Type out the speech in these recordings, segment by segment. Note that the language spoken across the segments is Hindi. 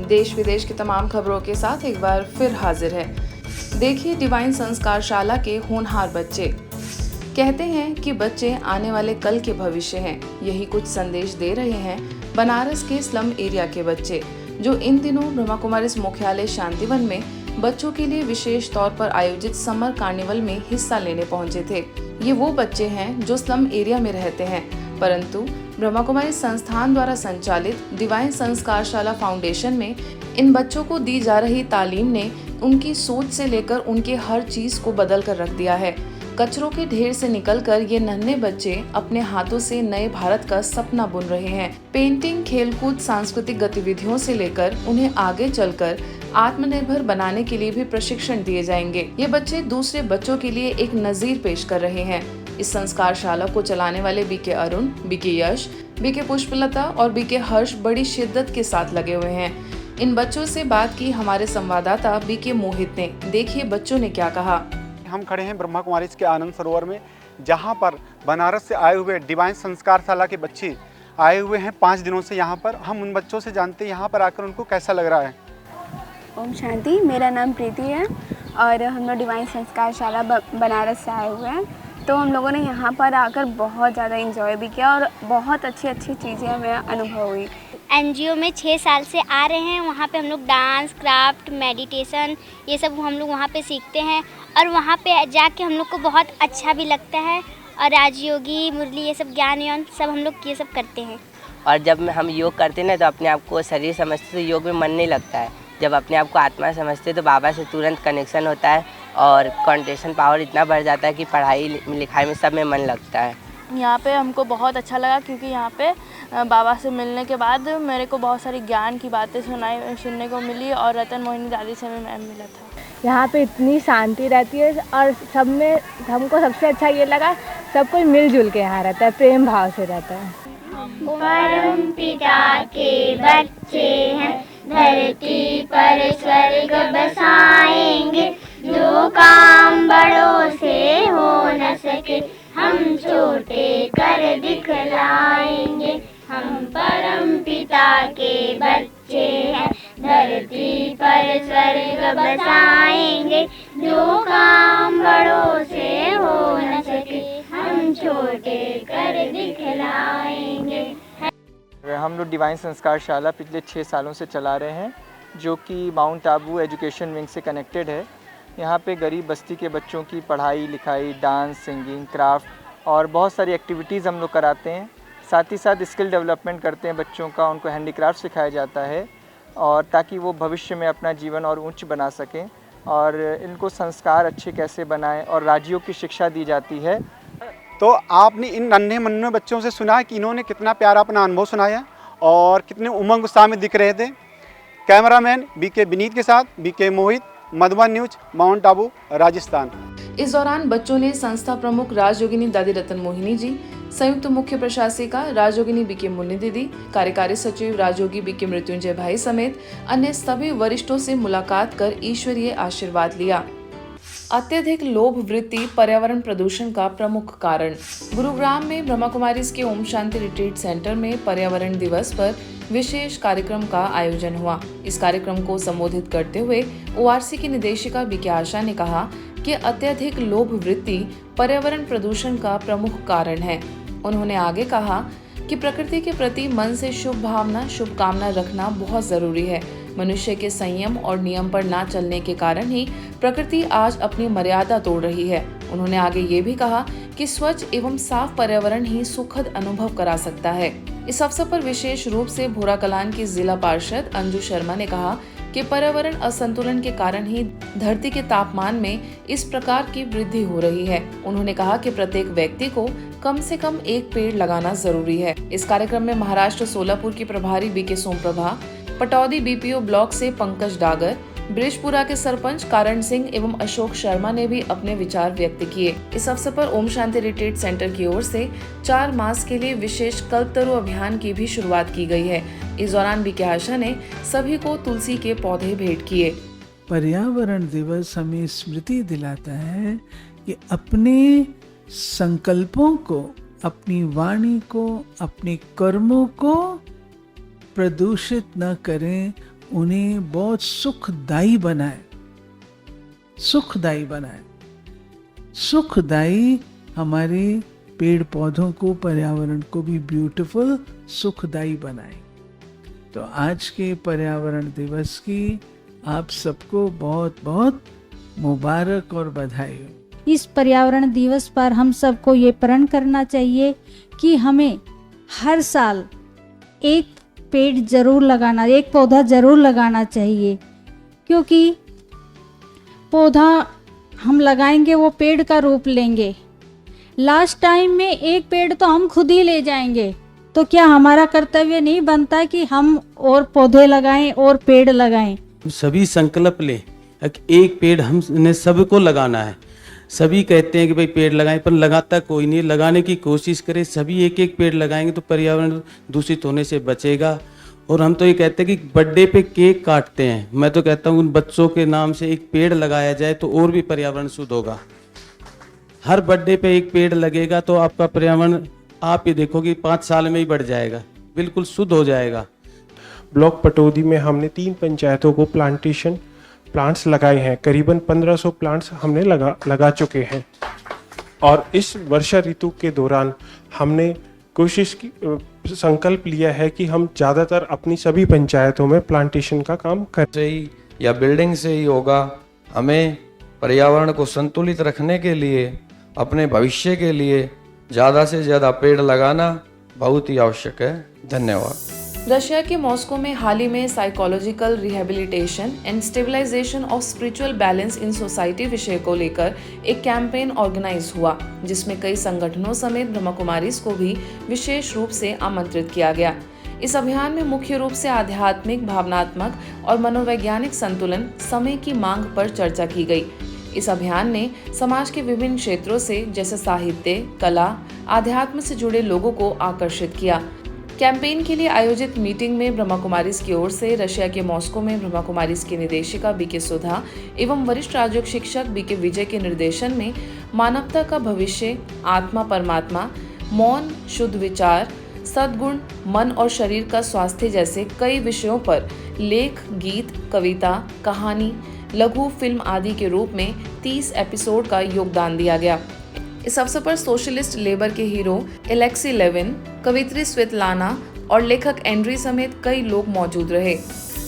देश विदेश की तमाम खबरों के साथ एक बार फिर हाजिर है। देखिए डिवाइन संस्कार शाला के होनहार बच्चे। कहते हैं कि बच्चे आने वाले कल के भविष्य हैं। यही कुछ संदेश दे रहे हैं बनारस के स्लम एरिया के बच्चे, जो इन दिनों ब्रह्मा कुमारीज मुख्यालय शांतिवन में बच्चों के लिए विशेष तौर पर आयोजित समर कार्निवल में हिस्सा लेने पहुंचे थे। ये वो बच्चे हैं जो स्लम एरिया में रहते हैं, परंतु ब्रह्मा कुमारी संस्थान द्वारा संचालित डिवाइन संस्कार शाला फाउंडेशन में इन बच्चों को दी जा रही तालीम ने उनकी सोच से लेकर उनके हर चीज को बदल कर रख दिया है। कचरों के ढेर से निकलकर ये नन्हे बच्चे अपने हाथों से नए भारत का सपना बुन रहे हैं। पेंटिंग, खेलकूद, सांस्कृतिक गतिविधियों से लेकर उन्हें आगे चलकर आत्मनिर्भर बनाने के लिए भी प्रशिक्षण दिए जाएंगे। ये बच्चे दूसरे बच्चों के लिए एक नजीर पेश कर रहे हैं। इस संस्कार शाला को चलाने वाले बीके अरुण, बीके यश, बीके पुष्पलता और बीके हर्ष बड़ी शिद्दत के साथ लगे हुए हैं। इन बच्चों से बात की हमारे संवाददाता बीके मोहित ने। देखिए बच्चों ने क्या कहा। हम खड़े हैं ब्रह्मा कुमारीज के आनंद सरोवर में, जहां पर बनारस से आए हुए डिवाइन संस्कार शाला के बच्चे आए हुए हैं 5 दिनों से यहाँ पर। हम उन बच्चों से जानते हैं यहाँ पर आकर उनको कैसा लग रहा है। ओम शांति, मेरा नाम प्रीति है और हम लोग डिवाइन संस्कार शाला बनारस से आए हुए हैं। तो हम लोगों ने यहाँ पर आकर बहुत ज़्यादा एंजॉय भी किया और बहुत अच्छी अच्छी चीज़ें हमें अनुभव हुई। एनजीओ में 6 साल से आ रहे हैं। वहाँ पे हम लोग डांस, क्राफ्ट, मेडिटेशन ये सब हम लोग वहाँ पे सीखते हैं और वहाँ पे जाके हम लोग को बहुत अच्छा भी लगता है। और राजयोगी, मुरली, ये सब ज्ञान यौन सब हम लोग ये सब करते हैं। और जब हम योग करते हैं ना तो अपने आप को शरीर समझते तो योग में मन नहीं लगता है। जब अपने आप को आत्मा समझते तो बाबा से तुरंत कनेक्शन होता है और कंसंट्रेशन पावर इतना बढ़ जाता है कि पढ़ाई लिखाई में सब में मन लगता है। यहाँ पे हमको बहुत अच्छा लगा क्योंकि यहाँ पे बाबा से मिलने के बाद मेरे को बहुत सारी ज्ञान की बातें सुनने को मिली और रतन मोहिनी दादी से भी मैं मिला था। यहाँ पे इतनी शांति रहती है और सब में हमको सबसे अच्छा ये लगा, सब कोई मिलजुल के यहाँ रहता है, प्रेम भाव से रहता है। परम पिता के बच्चे हैं, धरती पर स्वर्ग बसाएंगे। जो काम बड़ों से हो न सके हम छोटे कर दिखलाएंगे। हम परम पिता के बच्चे हैं, धरती पर स्वर्ग बसाएंगे। जो काम बड़ों से हो न सके हम छोटे कर दिखलाएंगे। हम लोग डिवाइन संस्कार शाला पिछले 6 सालों से चला रहे हैं, जो कि माउंट आबू एजुकेशन विंग से कनेक्टेड है। यहाँ पे गरीब बस्ती के बच्चों की पढ़ाई लिखाई, डांस, सिंगिंग, क्राफ्ट और बहुत सारी एक्टिविटीज़ हम लोग कराते हैं। साथ ही साथ स्किल डेवलपमेंट करते हैं बच्चों का, उनको हैंडीक्राफ्ट सिखाया जाता है और ताकि वो भविष्य में अपना जीवन और उच्च बना सकें और इनको संस्कार अच्छे कैसे बनाएं और राजयोग की शिक्षा दी जाती है। तो आपने इन नन्हे मुन्ने बच्चों से सुना कि इन्होंने कितना प्यारा अपना अनुभव सुनाया और कितने उमंग उत्साह में दिख रहे थे। कैमरामैन बीके विनीत के साथ बीके मोहित, मधुबन न्यूज, माउंट आबू, राजस्थान। इस दौरान बच्चों ने संस्था प्रमुख राजयोगिनी दादी रतन मोहिनी जी, संयुक्त मुख्य प्रशासिका राजयोगिनी बीके मुन्नी दीदी, कार्यकारी सचिव राजयोगी बीके मृत्युंजय भाई समेत अन्य सभी वरिष्ठों से मुलाकात कर ईश्वरीय आशीर्वाद लिया। अत्यधिक लोभ वृत्ति पर्यावरण प्रदूषण का प्रमुख कारण। गुरुग्राम में ब्रह्मा कुमारीज के ओम शांति रिट्रीट सेंटर में पर्यावरण दिवस पर विशेष कार्यक्रम का आयोजन हुआ। इस कार्यक्रम को संबोधित करते हुए ओआरसी की निदेशिका बीके आशा ने कहा कि अत्यधिक लोभ वृत्ति पर्यावरण प्रदूषण का प्रमुख कारण है। उन्होंने आगे कहा कि प्रकृति के प्रति मन से शुभकामना रखना बहुत जरूरी है। मनुष्य के संयम और नियम पर ना चलने के कारण ही प्रकृति आज अपनी मर्यादा तोड़ रही है। उन्होंने आगे ये भी कहा कि स्वच्छ एवं साफ पर्यावरण ही सुखद अनुभव करा सकता है। इस अवसर पर विशेष रूप से भोरा कलान की जिला पार्षद अंजू शर्मा ने कहा कि पर्यावरण असंतुलन के कारण ही धरती के तापमान में इस प्रकार की वृद्धि हो रही है। उन्होंने कहा कि प्रत्येक व्यक्ति को कम से कम एक पेड़ लगाना जरूरी है। इस कार्यक्रम में महाराष्ट्र सोलापुर की प्रभारी BK Somprabha, Pataudi BPO block से पंकज डागर, ब्रिजपुरा के सरपंच कारण सिंह एवं अशोक शर्मा ने भी अपने विचार व्यक्त किए। इस अवसर पर ओम शांति रिट्रीट सेंटर की ओर से 4 मास के लिए विशेष कल्पतरु अभियान की भी शुरुआत की गई है। इस दौरान बीके आशा ने सभी को तुलसी के पौधे भेंट किए। पर्यावरण दिवस हमें स्मृति दिलाता है कि अपने संकल्पों को, अपनी वाणी को, अपने कर्मों को प्रदूषित न करें उन्हें बहुत सुखदायी बनाए, सुखदायी बनाए। सुखदायी हमारे पेड़ पौधों को, पर्यावरण को भी ब्यूटीफुल, सुखदायी बनाए। तो आज के पर्यावरण दिवस की आप सबको बहुत बहुत मुबारक और बधाई हो। इस पर्यावरण दिवस पर हम सबको ये प्रण करना चाहिए कि हमें हर साल एक पेड़ जरूर लगाना, एक पौधा जरूर लगाना चाहिए, क्योंकि पौधा हम लगाएंगे वो पेड़ का रूप लेंगे। लास्ट टाइम में एक पेड़ तो हम खुद ही ले जाएंगे, तो क्या हमारा कर्तव्य नहीं बनता कि हम और पौधे लगाएं और पेड़ लगाएं? सभी संकल्प लें, एक पेड़ हमने सबको लगाना है। सभी कहते हैं कि भाई पेड़ लगाएं, पर लगाता कोई नहीं। लगाने की कोशिश करें, सभी एक एक पेड़ लगाएंगे तो पर्यावरण दूषित होने से बचेगा। और हम तो ये कहते हैं कि बर्थडे पे केक काटते हैं, मैं तो कहता हूँ उन बच्चों के नाम से एक पेड़ लगाया जाए तो और भी पर्यावरण शुद्ध होगा। हर बर्थडे पे एक पेड़ लगेगा तो आपका पर्यावरण, आप ये देखोगे 5 साल में ही बढ़ जाएगा, बिल्कुल शुद्ध हो जाएगा। ब्लॉक पटौदी में हमने 3 पंचायतों को प्लांट्स लगाए हैं। करीबन 1500 प्लांट्स हमने लगा चुके हैं। और इस वर्षा ऋतु के दौरान हमने संकल्प लिया है कि हम ज़्यादातर अपनी सभी पंचायतों में प्लांटेशन का काम से ही या बिल्डिंग से ही होगा। हमें पर्यावरण को संतुलित रखने के लिए, अपने भविष्य के लिए ज़्यादा से ज़्यादा पेड़ लगाना बहुत ही आवश्यक है। धन्यवाद। रशिया के मॉस्को में हाल ही में psychological rehabilitation and stabilisation of spiritual balance in society विषय को लेकर एक कैंपेन ऑर्गेनाइज हुआ, जिसमें कई संगठनों समेत ब्रह्मा कुमारीज को भी विशेष रूप से आमंत्रित किया गया। इस अभियान में मुख्य रूप से आध्यात्मिक, भावनात्मक और मनोवैज्ञानिक संतुलन, समय की मांग पर चर्चा की गई। इस अभियान ने समाज के विभिन्न क्षेत्रों से, जैसे साहित्य, कला, आध्यात्म से जुड़े लोगों को आकर्षित किया। कैंपेन के लिए आयोजित मीटिंग में ब्रह्मा कुमारीज की ओर से रशिया के मॉस्को में ब्रह्मा कुमारीज की निदेशिका बीके सुधा एवं वरिष्ठ राजयोग शिक्षक बीके विजय के निर्देशन में मानवता का भविष्य, आत्मा परमात्मा, मौन, शुद्ध विचार, सद्गुण, मन और शरीर का स्वास्थ्य जैसे कई विषयों पर लेख, गीत, कविता, कहानी, लघु फिल्म आदि के रूप में 30 एपिसोड का योगदान दिया गया। इस अवसर पर सोशलिस्ट लेबर के हीरो एलेक्सी लेविन, कवित्री स्वेतलाना और लेखक एंड्री समेत कई लोग मौजूद रहे।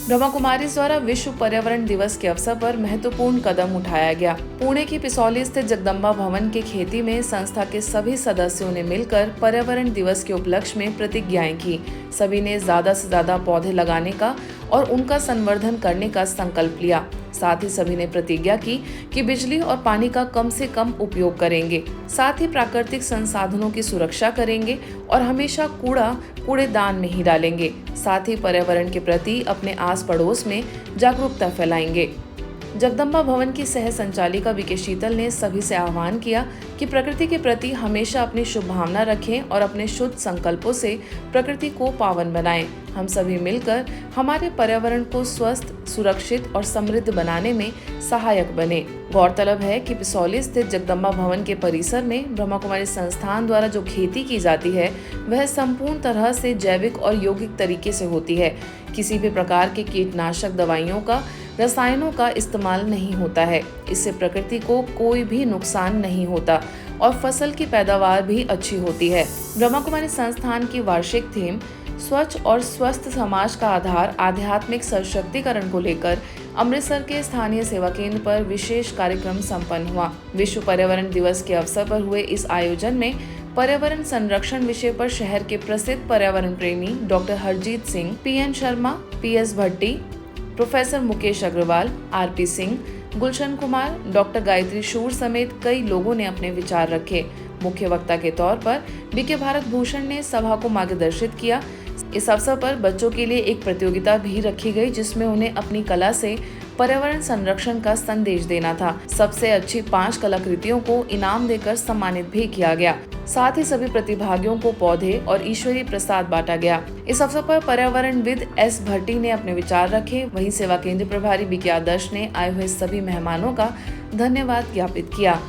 ब्रह्मा कुमारीज द्वारा विश्व पर्यावरण दिवस के अवसर पर महत्वपूर्ण कदम उठाया गया। पुणे की पिसौली स्थित जगदम्बा भवन के खेती में संस्था के सभी सदस्यों ने मिलकर पर्यावरण दिवस के उपलक्ष्य में प्रतिज्ञाएं की। सभी ने ज्यादा से ज्यादा पौधे लगाने का और उनका संवर्धन करने का संकल्प लिया। साथ ही सभी ने प्रतिज्ञा की कि बिजली और पानी का कम से कम उपयोग करेंगे। साथ ही प्राकृतिक संसाधनों की सुरक्षा करेंगे और हमेशा कूड़ेदान में ही डालेंगे। साथ ही पर्यावरण के प्रति अपने आस पड़ोस में जागरूकता फैलाएंगे। जगदम्बा भवन की सह संचालिका बीके शीतल ने सभी से आह्वान किया कि प्रकृति के प्रति हमेशा अपनी शुभ भावना रखें और अपने शुद्ध संकल्पों से प्रकृति को पावन बनाएं। हम सभी मिलकर हमारे पर्यावरण को स्वस्थ, सुरक्षित और समृद्ध बनाने में सहायक बने। गौरतलब है कि पिसौली स्थित जगदम्बा भवन के परिसर में ब्रह्मा कुमारी संस्थान द्वारा जो खेती की जाती है वह संपूर्ण तरह से जैविक और यौगिक तरीके से होती है। किसी भी प्रकार के कीटनाशक दवाइयों का, रसायनों का इस्तेमाल नहीं होता है। इससे प्रकृति को कोई भी नुकसान नहीं होता और फसल की पैदावार भी अच्छी होती है। ब्रह्मा कुमारी संस्थान की वार्षिक थीम स्वच्छ और स्वस्थ समाज का आधार आध्यात्मिक सशक्तिकरण को लेकर अमृतसर के स्थानीय सेवा केंद्र पर विशेष कार्यक्रम संपन्न हुआ। विश्व पर्यावरण दिवस के अवसर पर हुए इस आयोजन में पर्यावरण संरक्षण विषय पर शहर के प्रसिद्ध पर्यावरण प्रेमी doctor Harjeet Singh, PN Sharma, PS Bhatti, professor Mukesh Agrawal, RP Singh, Gulshan Kumar, doctor Gayatri Shur समेत कई लोगों ने अपने विचार रखे। मुख्य वक्ता के तौर पर बीके भारत भूषण ने सभा को मार्गदर्शित किया। इस अवसर पर बच्चों के लिए एक प्रतियोगिता भी रखी गई, जिसमें उन्हें अपनी कला से पर्यावरण संरक्षण का संदेश देना था। सबसे अच्छी 5 कलाकृतियों को इनाम देकर सम्मानित भी किया गया। साथ ही सभी प्रतिभागियों को पौधे और ईश्वरीय प्रसाद बांटा गया। इस अवसर पर पर्यावरणविद एस भट्टी ने अपने विचार रखे। वहीं सेवा केंद्र प्रभारी बीके आदर्श ने आए हुए सभी मेहमानों का धन्यवाद ज्ञापित किया।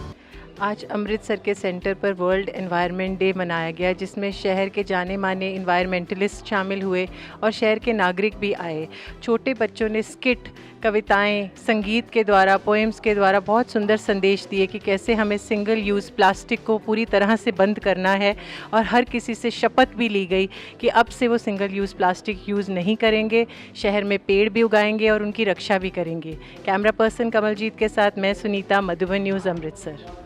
आज अमृतसर के सेंटर पर वर्ल्ड एनवायरनमेंट डे मनाया गया, जिसमें शहर के जाने माने इन्वायरमेंटलिस्ट शामिल हुए और शहर के नागरिक भी आए। छोटे बच्चों ने स्किट, कविताएं, संगीत के द्वारा, पोएम्स के द्वारा बहुत सुंदर संदेश दिए कि कैसे हमें सिंगल यूज़ प्लास्टिक को पूरी तरह से बंद करना है, और हर किसी से शपथ भी ली गई कि अब से वो सिंगल यूज़ प्लास्टिक यूज़ नहीं करेंगे, शहर में पेड़ भी उगाएंगे और उनकी रक्षा भी करेंगे। कैमरा पर्सन कमलजीत के साथ मैं Sunita, Madhuban news, Amritsar.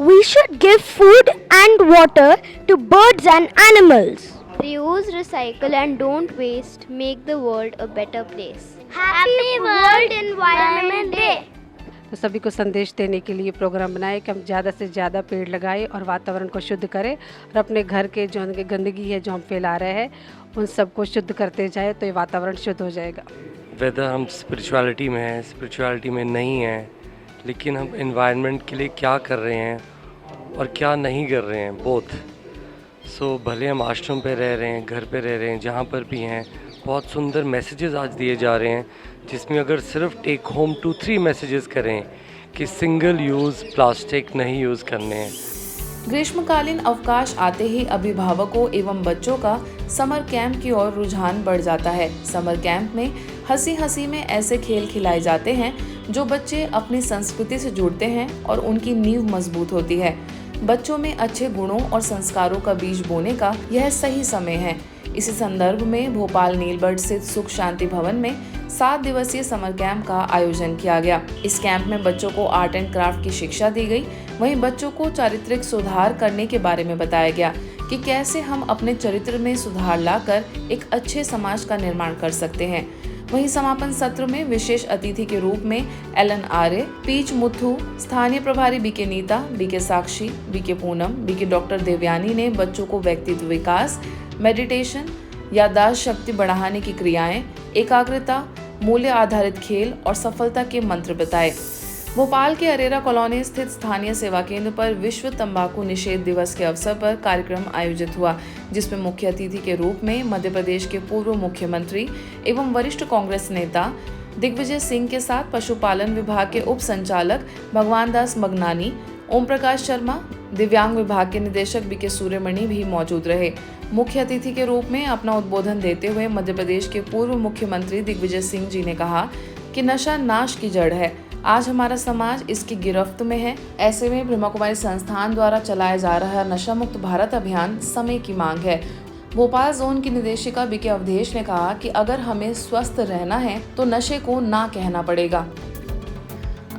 We should give food and water to birds and animals. Reuse, recycle and don't waste. Make the world a better place. Happy World Environment Day. तो सभी को संदेश देने के लिए प्रोग्राम बनाए कि हम ज़्यादा से ज़्यादा पेड़ लगाएं और वातावरण को शुद्ध करें, और अपने घर के जो गंदगी है जो हम फैला रहे हैं उन सबको शुद्ध करते जाए तो ये वातावरण शुद्ध हो जाएगा। वेदर हम स्पिरिचुअलिटी में हैं, स्पिरिचुअलिटी में नहीं हैं, लेकिन हम एनवायरनमेंट के लिए क्या कर रहे हैं और क्या नहीं कर रहे हैं, बोथ। सो भले हम आश्रम पे रह रहे हैं, घर पे रह रहे हैं, जहाँ पर भी हैं, बहुत सुंदर मैसेजेस आज दिए जा रहे हैं, जिसमें अगर सिर्फ टेक होम 2-3 मैसेजेस करें कि सिंगल यूज़ प्लास्टिक नहीं यूज़ करने हैं। ग्रीष्मकालीन अवकाश आते ही अभिभावकों एवं बच्चों का समर कैंप की ओर रुझान बढ़ जाता है। समर कैंप में हंसी हंसी में ऐसे खेल खिलाए जाते हैं जो बच्चे अपनी संस्कृति से जुड़ते हैं और उनकी नींव मजबूत होती है। बच्चों में अच्छे गुणों और संस्कारों का बीज बोने का यह सही समय है। इसी संदर्भ में भोपाल नीलबर्ड स्थित सुख शांति भवन में 7 दिवसीय समर कैंप का आयोजन किया गया। इस कैंप में बच्चों को आर्ट एंड क्राफ्ट की शिक्षा दी गई। वहीं बच्चों को चारित्रिक सुधार करने के बारे में बताया गया कि कैसे हम अपने चरित्र में सुधार लाकर एक अच्छे समाज का निर्माण कर सकते हैं। वहीं समापन सत्र में विशेष अतिथि के रूप में एलन आर्य, पीच मुथु, स्थानीय प्रभारी BK Neeta, BK Sakshi, BK Poonam, BK doctor Devyani ने बच्चों को व्यक्तित्व विकास, मेडिटेशन, याददाश्त शक्ति बढ़ाने की क्रियाएं, एकाग्रता, मूल्य आधारित खेल और सफलता के मंत्र बताए। भोपाल के अरेरा कॉलोनी स्थित स्थानीय सेवा केंद्र पर विश्व तंबाकू निषेध दिवस के अवसर पर कार्यक्रम आयोजित हुआ, जिसमें मुख्य अतिथि के रूप में मध्य प्रदेश के पूर्व मुख्यमंत्री एवं वरिष्ठ कांग्रेस नेता दिग्विजय सिंह के साथ पशुपालन विभाग के उप संचालक भगवान दास मगनानी, ओम प्रकाश शर्मा, दिव्यांग विभाग के निदेशक बीके सूर्यमणि भी मौजूद रहे। मुख्य अतिथि के रूप में अपना उद्बोधन देते हुए मध्य प्रदेश के पूर्व मुख्यमंत्री दिग्विजय सिंह जी ने कहा कि नशा नाश की जड़ है। आज हमारा समाज इसकी गिरफ्त में है। ऐसे में ब्रह्मा कुमारी संस्थान द्वारा चलाया जा रहा नशा मुक्त भारत अभियान समय की मांग है। भोपाल जोन की निदेशिका बीके अवधेश ने कहा कि अगर हमें स्वस्थ रहना है तो नशे को ना कहना पड़ेगा।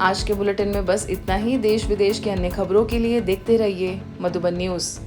आज के बुलेटिन में बस इतना ही। देश विदेश की अन्य खबरों के लिए देखते रहिए मधुबन न्यूज़।